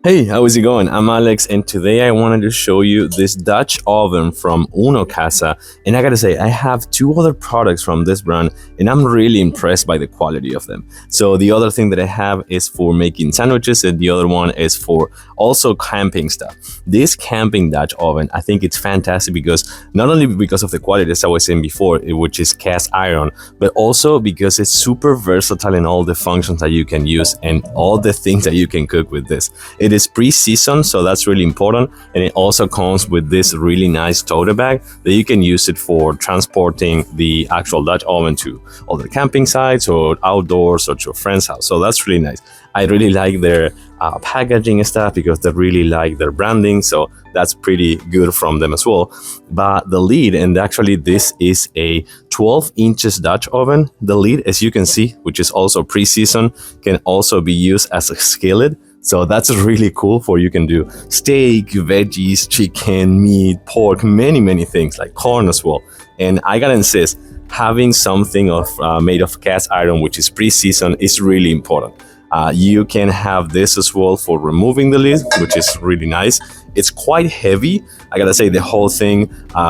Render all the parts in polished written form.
Hey, how is it going? I'm Alex, and today I wanted to show you this Dutch oven from Casa. And I gotta say, I have two other products from this brand, and I'm really impressed by the quality of them. So the other thing that I have is for making sandwiches, and the other one is for also camping stuff. This camping Dutch oven, I think it's fantastic because not only because of the quality, as I was saying before, which is cast iron, but also because it's super versatile in all the functions that you can use and all the things that you can cook with this. It is pre-seasoned, so that's really important, and it also comes with this really nice tote bag that you can use it for transporting the actual Dutch oven to other camping sites or outdoors or to a friend's house. So that's really nice. I really like their packaging and stuff because they really like their branding, so that's pretty good from them as well. But the lid, and actually this is a 12 inches Dutch oven. The lid, as you can see, which is also pre-seasoned, can also be used as a skillet. So that's really cool for you can do steak, veggies, chicken, meat, pork, many things like corn as well. And I gotta insist, having something made of cast iron, which is pre-seasoned, is really important. You can have this as well for removing the lid, which is really nice. It's quite heavy. I gotta say the whole thing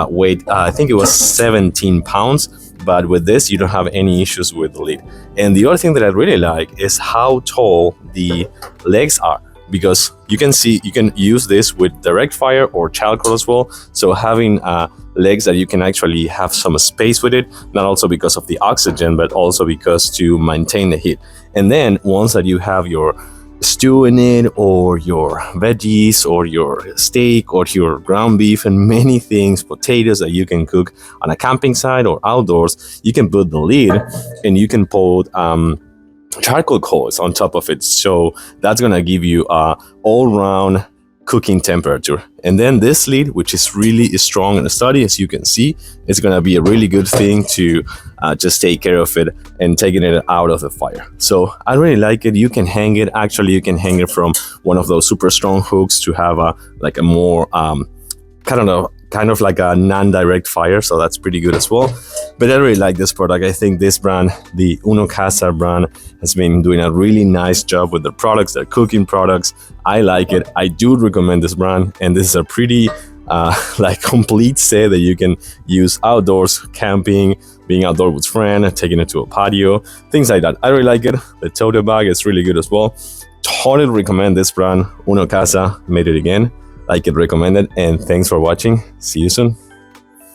weighed, I think it was 17 pounds. But with this, you don't have any issues with the lid. And the other thing that I really like is how tall the legs are, because you can see you can use this with direct fire or charcoal as well. So having legs that you can actually have some space with it, not also because of the oxygen, but also because to maintain the heat. And then once that you have your stew in it, or your veggies, or your steak, or your ground beef, and many things, potatoes that you can cook on a camping site or outdoors, you can put the lid and you can put charcoal coals on top of it. So that's gonna give you a all-round cooking temperature. And then this lid, which is really strong and sturdy, as you can see, is gonna be a really good thing to just take care of it and taking it out of the fire. So I really like it. You can hang it. Actually, you can hang it from one of those super strong hooks to have a more kind of like a non-direct fire, so that's pretty good as well. But I really like this product. I think this brand, the Casa brand, has been doing a really nice job with their products, their cooking products. I like it. I do recommend this brand, and this is a pretty like complete set that you can use outdoors, camping, being outdoor with friends, taking it to a patio, things like that. I really like it. The tote bag is really good as well. Totally recommend this brand. Casa made it again. Like it, recommended, and thanks for watching. See you soon.